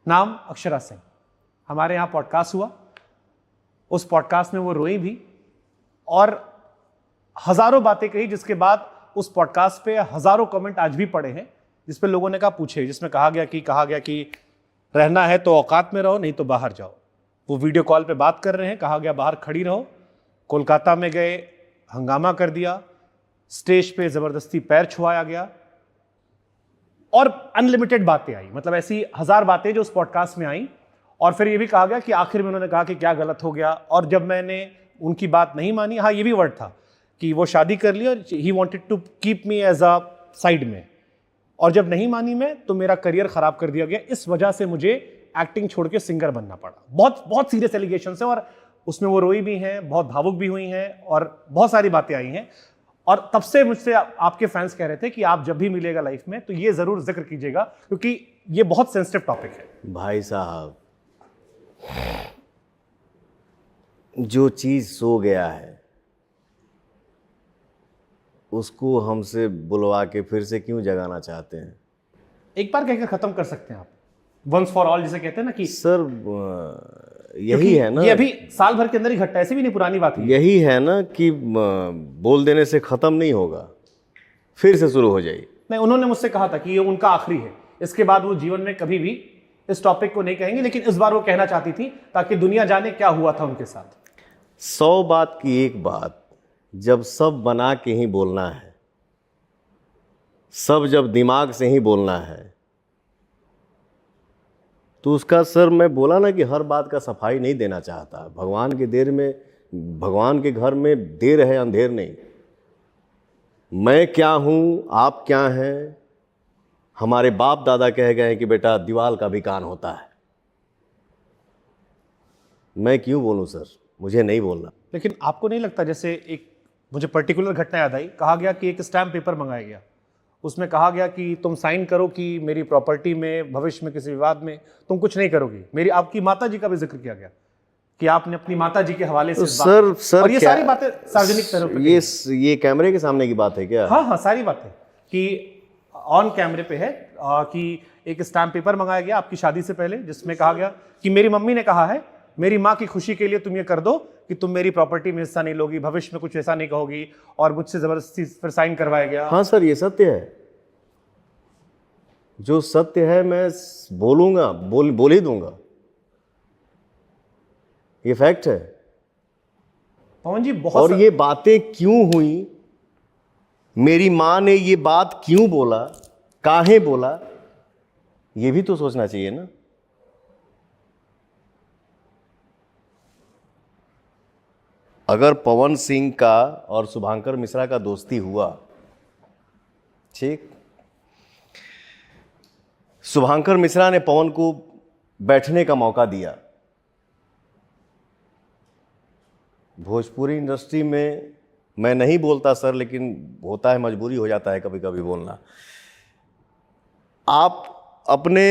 नाम अक्षरा सिंह। हमारे यहाँ पॉडकास्ट हुआ, उस पॉडकास्ट में वो रोई भी और हजारों बातें कही, जिसके बाद उस पॉडकास्ट पे हजारों कमेंट आज भी पड़े हैं जिसपे लोगों ने कहा पूछे, जिसमें कहा गया कि रहना है तो औकात में रहो, नहीं तो बाहर जाओ। वो वीडियो कॉल पे बात कर रहे हैं, कहा गया बाहर खड़ी रहो। कोलकाता में गए, हंगामा कर दिया, स्टेज पे जबरदस्ती पैर छुआया गया और अनलिमिटेड बातें आई, मतलब ऐसी हजार बातें जो उस पॉडकास्ट में आई। और फिर ये भी कहा गया कि आखिर में उन्होंने कहा कि क्या गलत हो गया, और जब मैंने उनकी बात नहीं मानी, हाँ ये भी वर्ड था कि वो शादी कर ली और he wanted to keep me as a side में, और जब नहीं मानी मैं तो मेरा करियर खराब कर दिया गया, इस वजह से मुझे एक्टिंग छोड़ के सिंगर बनना पड़ा। बहुत बहुत सीरियस एलिगेशंस है और उसमें वो रोई भी हैं, बहुत भावुक भी हुई हैं और बहुत सारी बातें आई हैं। और तब से मुझसे आपके फैंस कह रहे थे कि आप जब भी मिलेगा लाइफ में तो ये जरूर जिक्र कीजिएगा, क्योंकि ये बहुत सेंसिटिव टॉपिक है। भाई साहब, जो चीज सो गया है उसको हमसे बुलवा के फिर से क्यों जगाना चाहते हैं? एक बार कहकर खत्म कर सकते हैं आप, वंस फॉर ऑल जिसे कहते हैं ना कि सर यही है ना, ये अभी साल भर के अंदर ही घटना, ऐसी भी नहीं पुरानी बात है। यही है ना कि बोल देने से खत्म नहीं होगा, फिर से शुरू हो जाएगी। नहीं, उन्होंने मुझसे कहा था कि ये उनका आखिरी है, इसके बाद वो जीवन में कभी भी इस टॉपिक को नहीं कहेंगे, लेकिन इस बार वो कहना चाहती थी ताकि दुनिया जाने क्या हुआ था उनके साथ। 100 बात की एक बात, जब सब बना के ही बोलना है, सब जब दिमाग से ही बोलना है, तो उसका सर मैं बोला ना कि हर बात का सफाई नहीं देना चाहता। भगवान के देर में, भगवान के घर में देर है अंधेर नहीं। मैं क्या हूँ, आप क्या हैं, हमारे बाप दादा कह गए हैं कि बेटा दीवाल का भी कान होता है। मैं क्यों बोलूँ सर, मुझे नहीं बोलना। लेकिन आपको नहीं लगता, जैसे एक मुझे पर्टिकुलर घटना याद आई, कहा गया कि एक स्टैम्प पेपर मंगाया गया, उसमें कहा गया कि तुम साइन करो कि मेरी प्रॉपर्टी में भविष्य में किसी विवाद में तुम कुछ नहीं करोगी। मेरी आपकी माता जी का भी जिक्र किया गया कि आपने अपनी माता जी के हवाले से तो सर और ये सारी बातें सार्वजनिक तरह पे, ये कैमरे के सामने की बात है क्या? हाँ, सारी बातें कि ऑन कैमरे पे है कि एक स्टैम्प पेपर मंगाया गया आपकी शादी से पहले, जिसमें कहा गया कि मेरी मम्मी ने कहा है मेरी माँ की खुशी के लिए तुम ये कर दो कि तुम मेरी प्रॉपर्टी में हिस्सा नहीं लोगी, भविष्य में कुछ ऐसा नहीं कहोगी, और मुझसे जबरदस्ती फिर साइन करवाया गया। हाँ सर, ये सत्य है, जो सत्य है मैं बोलूंगा, बोल ही दूंगा, ये फैक्ट है। पवन जी बहुत, और ये बातें क्यों हुई, मेरी माँ ने ये बात क्यों बोला, काहे बोला, ये भी तो सोचना चाहिए ना। अगर पवन सिंह का और शुभांकर मिश्रा का दोस्ती हुआ, ठीक, शुभांकर मिश्रा ने पवन को बैठने का मौका दिया। भोजपुरी इंडस्ट्री में मैं नहीं बोलता सर, लेकिन होता है, मजबूरी हो जाता है कभी कभी बोलना। आप अपने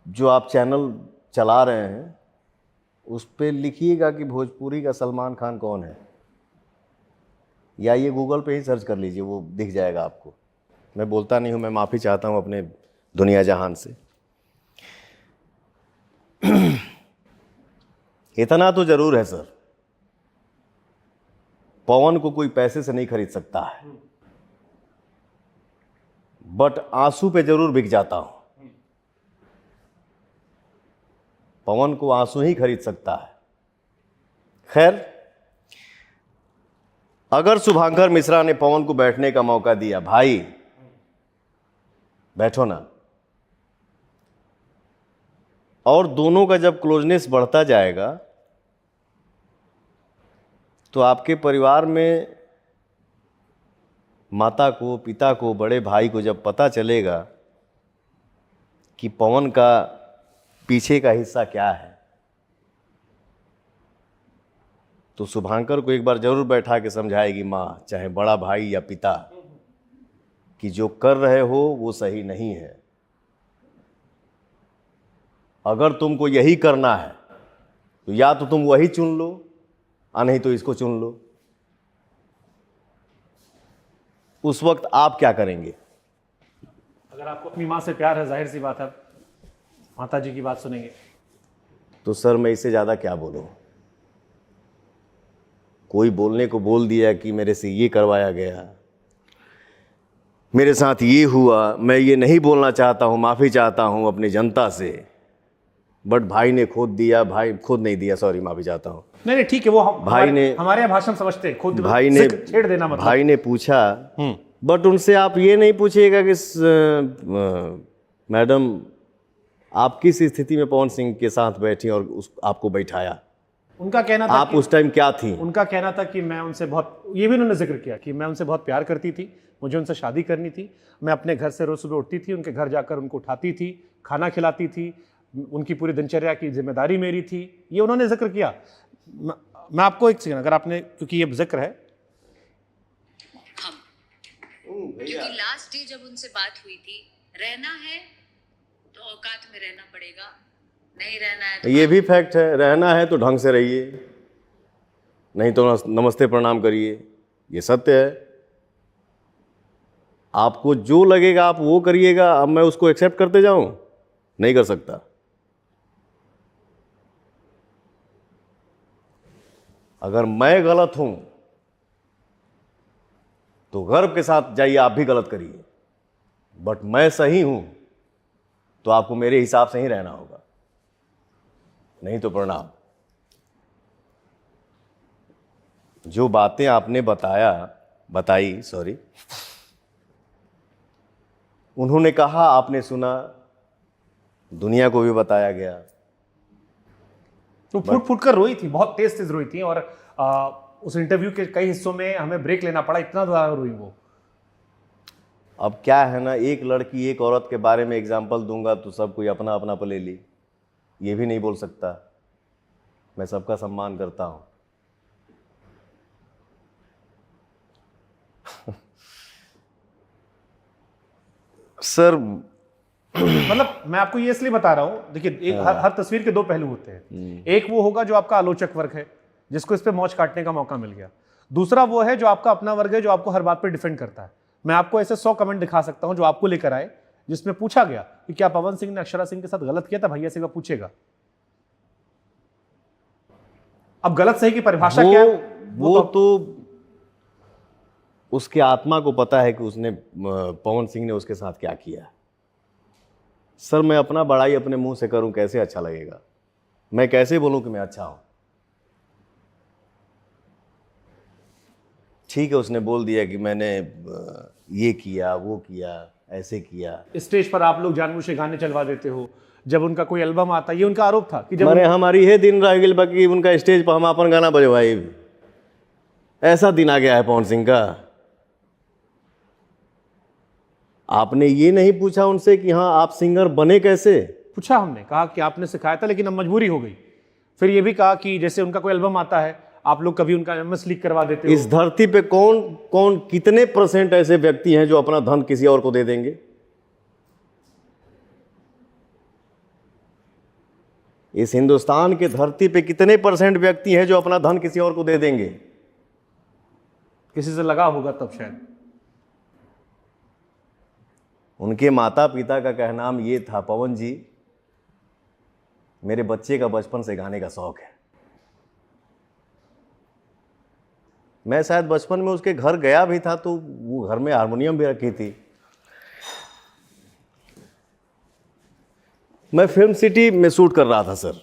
जो आप चैनल चला रहे हैं उस पर लिखिएगा कि भोजपुरी का सलमान खान कौन है, या ये गूगल पे ही सर्च कर लीजिए, वो दिख जाएगा आपको। मैं बोलता नहीं हूँ, मैं माफ़ी चाहता हूँ अपने दुनिया जहान से। इतना तो जरूर है सर, पवन को कोई पैसे से नहीं खरीद सकता है, बट आंसू पे जरूर बिक जाता हूं। पवन को आंसू ही खरीद सकता है। खैर, अगर शुभांकर मिश्रा ने पवन को बैठने का मौका दिया, भाई बैठो ना, और दोनों का जब क्लोजनेस बढ़ता जाएगा तो आपके परिवार में माता को, पिता को, बड़े भाई को जब पता चलेगा कि पवन का पीछे का हिस्सा क्या है, तो शुभांकर को एक बार जरूर बैठा के समझाएगी माँ, चाहे बड़ा भाई या पिता, कि जो कर रहे हो वो सही नहीं है। अगर तुमको यही करना है तो या तो तुम वही चुन लो, या नहीं तो इसको चुन लो। उस वक्त आप क्या करेंगे? अगर अगर आपको अपनी माँ से प्यार है, जाहिर सी बात है माता जी की बात सुनेंगे। तो सर मैं इससे ज़्यादा क्या बोलूँ? कोई बोलने को बोल दिया कि मेरे से ये करवाया गया, मेरे साथ ये हुआ, मैं ये नहीं बोलना चाहता हूँ, माफ़ी चाहता हूँ अपनी जनता से, बट भाई ने खुद दिया, भाई खुद नहीं दिया, सॉरी माफ़ी चाहता हूँ। नहीं ठीक है, वो भाई ने, हमारे यहाँ भाषण समझते हैं, खुद भाई ने छेड़ देना मतलब। भाई ने पूछा, बट उनसे आप ये नहीं पूछिएगा कि मैडम आप किस स्थिति में पवन सिंह के साथ बैठी और आपको बैठाया, उनका कहना था आप उस टाइम क्या थी? उनका कहना था कि मैं उनसे बहुत, ये भी उन्होंने जिक्र किया कि मैं उनसे बहुत प्यार करती थी, मुझे उनसे शादी करनी थी, मैं अपने घर से रोज सुबह उठती थी, उनके घर जाकर उनको उठाती थी, खाना खिलाती थी, उनकी पूरी दिनचर्या की जिम्मेदारी मेरी थी, ये उन्होंने जिक्र किया। मैं आपको एक सेकंड, अगर आपने, क्योंकि ये जिक्र है, क्योंकि लास्ट डे जब उनसे बात हुई थी, रहना है तो औकात में रहना पड़ेगा, नहीं रहना है तो ये भी फैक्ट है, रहना है तो ढंग से रहिए, नहीं तो नमस्ते प्रणाम करिए, ये सत्य है। आपको जो लगेगा आप वो करिएगा। अब मैं उसको एक्सेप्ट करते जाऊं? नहीं कर सकता। अगर मैं गलत हूं तो गर्व के साथ जाइए, आप भी गलत करिए, बट मैं सही हूं तो आपको मेरे हिसाब से ही रहना होगा, नहीं तो प्रणाम। जो बातें आपने बताई, सॉरी, उन्होंने कहा, आपने सुना, दुनिया को भी बताया गया। तो फुट फुट कर रोई थी, बहुत तेज तेज रोई थी, और उस इंटरव्यू के कई हिस्सों में हमें ब्रेक लेना पड़ा, इतना ज्यादा रोई वो। अब क्या है ना, एक लड़की एक औरत के बारे में एग्जाम्पल दूंगा तो सब कोई अपना अपना पे ले ली, ये भी नहीं बोल सकता। मैं सबका सम्मान करता हूं। सर मतलब मैं आपको ये इसलिए बता रहा हूं, देखिए एक हर तस्वीर के दो पहलू होते हैं। एक वो होगा जो आपका आलोचक वर्ग है, जिसको इस पे मौज काटने का मौका मिल गया। दूसरा वो है जो आपका अपना वर्ग है, जो आपको हर बात पे डिफेंड करता है। मैं आपको ऐसे 100 कमेंट दिखा सकता हूं जो आपको लेकर आए, जिसमें पूछा गया कि क्या पवन सिंह ने अक्षरा सिंह के साथ गलत किया था, भैया से पूछेगा। अब गलत सही की परिभाषा क्या है? वो तो उसके आत्मा को पता है कि उसने, पवन सिंह ने उसके साथ क्या किया। सर मैं अपना बड़ाई अपने मुंह से करूं, कैसे अच्छा लगेगा? मैं कैसे बोलूं कि मैं अच्छा हूं? ठीक है, उसने बोल दिया कि मैंने ये किया, वो किया, ऐसे किया। स्टेज पर आप लोग जानबूझ के गाने चलवा देते हो, जब उनका कोई एल्बम आता, ये उनका आरोप था कि जब हमारी है दिन रह गई बाकी उनका स्टेज पर हम अपन गाना बजवाई। ऐसा दिन आ गया है पवन सिंह का। आपने ये नहीं पूछा उनसे कि हाँ आप सिंगर बने कैसे? पूछा, हमने कहा कि आपने सिखाया था लेकिन अब मजबूरी हो गई। फिर ये भी कहा कि जैसे उनका कोई एल्बम आता है, आप लोग कभी उनका एमएस लीक करवा देते हो। इस धरती पे कौन कितने % ऐसे व्यक्ति हैं जो अपना धन किसी और को दे देंगे? इस हिंदुस्तान के धरती पे कितने % व्यक्ति हैं जो अपना धन किसी और को दे देंगे? किसी से लगा होगा तब शायद। उनके माता पिता का कहनाम ये था, पवन जी मेरे बच्चे का बचपन से गाने का शौक है। मैं शायद बचपन में उसके घर गया भी था तो वो घर में हारमोनियम भी रखी थी। मैं फिल्म सिटी में शूट कर रहा था सर,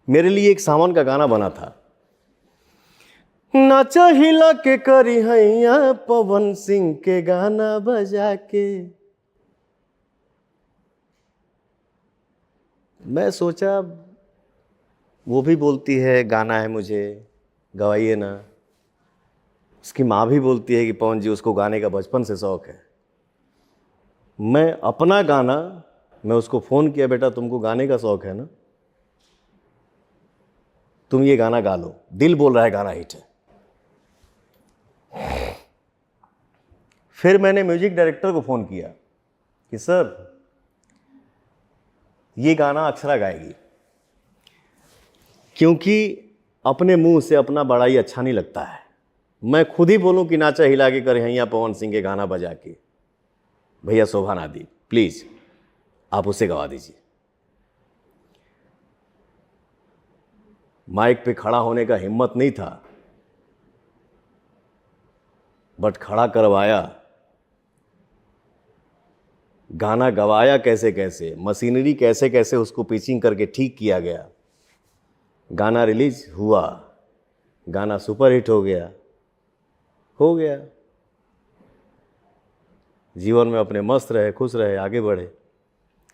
मेरे लिए एक सावन का गाना बना था, नाचा हिला के करी हैया पवन सिंह के गाना बजा के। मैं सोचा वो भी बोलती है गाना है मुझे, गवाइए ना। उसकी माँ भी बोलती है कि पवन जी उसको गाने का बचपन से शौक है। मैं अपना गाना, मैं उसको फ़ोन किया, बेटा तुमको गाने का शौक है ना, तुम ये गाना गा लो, दिल बोल रहा है गाना हिट है। फिर मैंने म्यूजिक डायरेक्टर को फ़ोन किया कि सर ये गाना अक्षरा गाएगी, क्योंकि अपने मुंह से अपना बड़ाई अच्छा नहीं लगता है। मैं खुद ही बोलूं कि नाचा हिला के कर हैया पवन सिंह के गाना बजा के, भैया शोभा ना दी, प्लीज आप उसे गवा दीजिए। माइक पे खड़ा होने का हिम्मत नहीं था, बट खड़ा करवाया, गाना गवाया कैसे कैसे, मशीनरी कैसे कैसे उसको पिचिंग करके ठीक किया गया, गाना रिलीज हुआ, गाना सुपरहिट हो गया। जीवन में अपने मस्त रहे, खुश रहे, आगे बढ़े,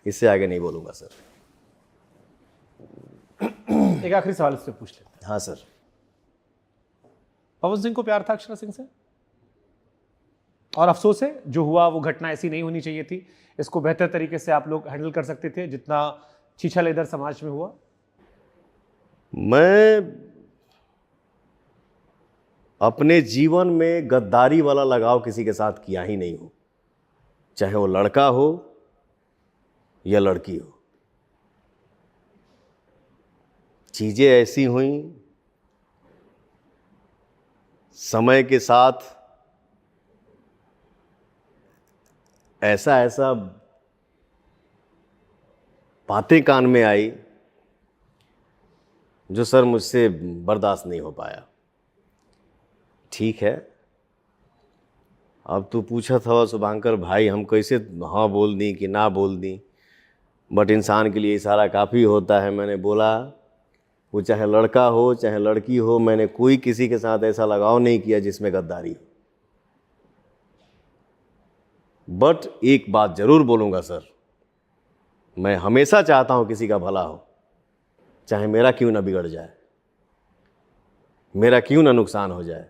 इससे आगे नहीं बोलूंगा सर। एक आखिरी सवाल इससे पूछ लेते हैं। हाँ सर। पवन सिंह को प्यार था अक्षरा सिंह से, और अफसोस है जो हुआ वो घटना ऐसी नहीं होनी चाहिए थी। इसको बेहतर तरीके से आप लोग हैंडल कर सकते थे जितना छीछल इधर समाज में हुआ। मैं अपने जीवन में गद्दारी वाला लगाव किसी के साथ किया ही नहीं हूं, चाहे वो लड़का हो या लड़की हो। चीजें ऐसी हुई, समय के साथ ऐसा बातें कान में आई जो सर मुझसे बर्दाश्त नहीं हो पाया। ठीक है, अब तू पूछा था शुभांकर भाई हम कैसे हाँ बोल दी कि ना बोल दी, बट इंसान के लिए इशारा काफ़ी होता है। मैंने बोला वो चाहे लड़का हो चाहे लड़की हो, मैंने कोई किसी के साथ ऐसा लगाव नहीं किया जिसमें गद्दारी हो। बट एक बात जरूर बोलूँगा सर, मैं हमेशा चाहता हूँ किसी का भला हो, चाहे मेरा क्यों ना बिगड़ जाए, मेरा क्यों ना नुकसान हो जाए,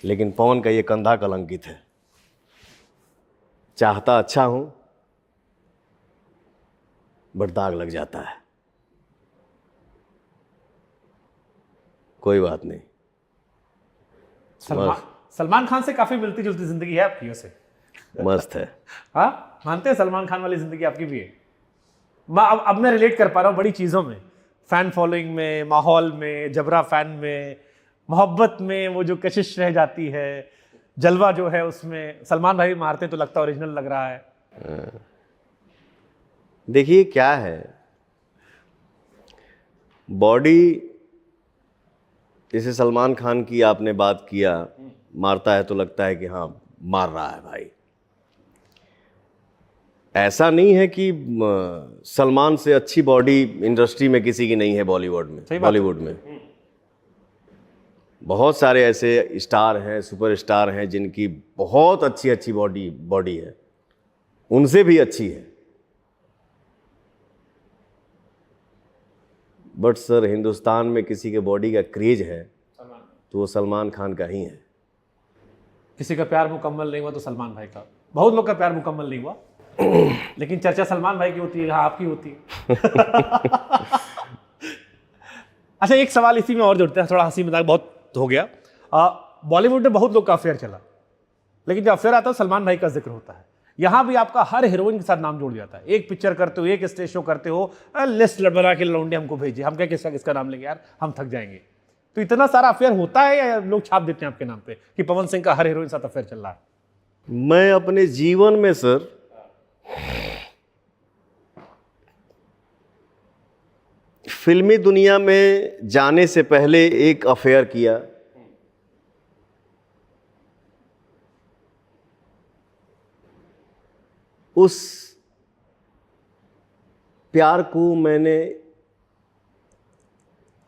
लेकिन पवन का ये कंधा कलंकित है। चाहता अच्छा हूं बट दाग लग जाता है। कोई बात नहीं। सलमान खान से काफी मिलती जुलती जिंदगी है आपकी वैसे। मस्त है। हाँ, मानते हैं सलमान खान वाली जिंदगी आपकी भी है। अब मैं रिलेट कर पा रहा हूँ बड़ी चीज़ों में, फैन फॉलोइंग में, माहौल में, जबरा फैन में, मोहब्बत में वो जो कशिश रह जाती है, जलवा जो है उसमें। सलमान भाई मारते तो लगता ओरिजिनल लग रहा है। देखिए क्या है, बॉडी जैसे सलमान खान की आपने बात किया, मारता है तो लगता है कि हाँ मार रहा है भाई। ऐसा नहीं है कि सलमान से अच्छी बॉडी इंडस्ट्री में किसी की नहीं है। बॉलीवुड में बहुत सारे ऐसे स्टार हैं, सुपरस्टार हैं जिनकी बहुत अच्छी अच्छी बॉडी है, उनसे भी अच्छी है। बट सर हिंदुस्तान में किसी के बॉडी का क्रेज है तो वो सलमान खान का ही है। किसी का प्यार मुकम्मल नहीं हुआ तो सलमान भाई का। बहुत लोग का प्यार मुकम्मल नहीं हुआ लेकिन चर्चा सलमान भाई की होती है, हाँ आपकी होती है। अच्छा, एक सवाल इसी में और जोड़ते हैं, थोड़ा हंसी मजाक बहुत हो गया। बॉलीवुड में बहुत लोग का अफेयर चला, लेकिन जब अफेयर आता है सलमान भाई का जिक्र होता है। यहां भी आपका हर हीरोइन के साथ नाम जोड़ जाता है। एक पिक्चर करते हो, एक स्टेज शो करते हो, लिस्ट बना के लौंडे हमको भेजिए, हम क्या किसका नाम लेंगे यार, हम थक जाएंगे। तो इतना सारा अफेयर होता है या लोग छाप देते हैं आपके नाम पे कि पवन सिंह का हर हीरोइन साथ अफेयर चल रहा है? मैं अपने जीवन में सर फिल्मी दुनिया में जाने से पहले एक अफेयर किया। उस प्यार को मैंने,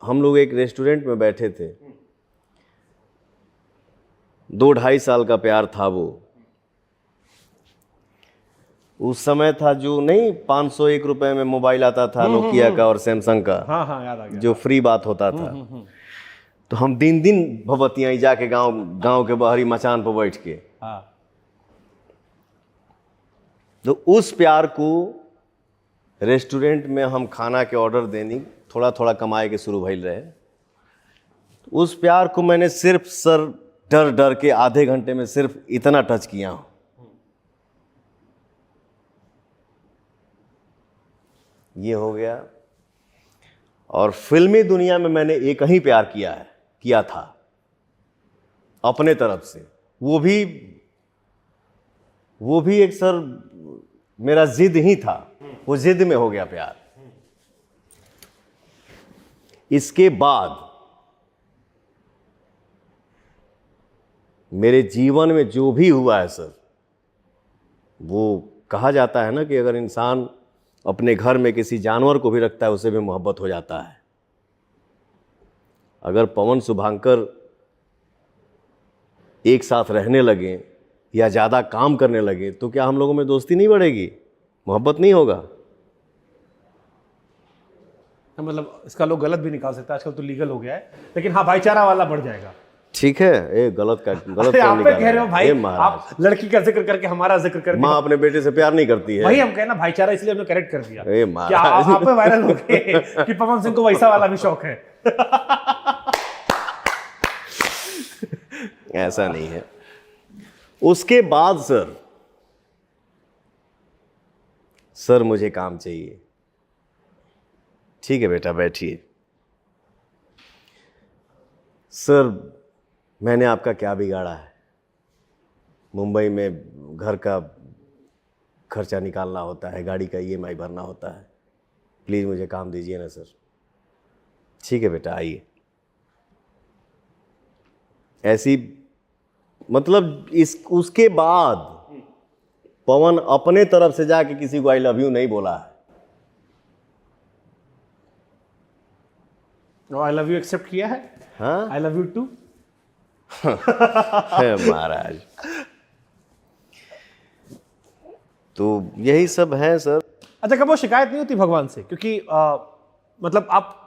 हम लोग एक रेस्टोरेंट में बैठे थे, 2-2.5 साल का प्यार था वो। उस समय था जो नहीं 501 रुपए में मोबाइल आता था, नोकिया का और सैमसंग का। हाँ हाँ, याद आ गया, जो फ्री बात होता था। तो हम दिन दिन भगवतियाँ जाके गांव के बाहरी मचान पर बैठ के, हाँ। तो उस प्यार को रेस्टोरेंट में हम खाना के ऑर्डर देनी, थोड़ा थोड़ा कमाए के शुरू भइल रहे। उस प्यार को मैंने सिर्फ सर डर डर के आधे घंटे में सिर्फ इतना टच किया हूं। ये हो गया। और फिल्मी दुनिया में मैंने एक ही प्यार किया था अपने तरफ से, वो भी वो भी एक सर मेरा जिद ही था, वो जिद में हो गया प्यार। इसके बाद मेरे जीवन में जो भी हुआ है सर, वो कहा जाता है ना कि अगर इंसान अपने घर में किसी जानवर को भी रखता है उसे भी मोहब्बत हो जाता है। अगर पवन शुभांकर एक साथ रहने लगे या ज़्यादा काम करने लगे तो क्या हम लोगों में दोस्ती नहीं बढ़ेगी, मोहब्बत नहीं होगा? मतलब इसका लोग गलत भी निकाल सकते हैं, आजकल तो लीगल हो गया है, लेकिन हाँ भाईचारा वाला बढ़ जाएगा। ठीक है, ये गलत अरे क्यों आप पे निकाल कह रहे हो भाई, ये महाराज, आप लड़की का जिक्र करके हमारा जिक्र करके माँ अपने बेटे से प्यार नहीं करती है। वही हम कहना भाईचारा, इसलिए हमने करेक्ट कर दिया। ए क्या महाराज। आप पे वायरल हो गए कि पवन सिंह को वैसा वाला भी शौक है? ऐसा नहीं है। उसके बाद सर मुझे काम चाहिए। ठीक है बेटा बैठिए। सर मैंने आपका क्या बिगाड़ा है? मुंबई में घर का खर्चा निकालना होता है, गाड़ी का ईएमआई भरना होता है, प्लीज़ मुझे काम दीजिए ना सर। ठीक है बेटा आइए। ऐसी मतलब उसके बाद पवन अपने तरफ से जाके किसी को आई लव यू नहीं बोला है। आई लव यू एक्सेप्ट किया है? हाँ आई लव यू टू। है महाराज। तो यही सब है सर। अच्छा, कब वो शिकायत नहीं होती भगवान से? क्योंकि मतलब आप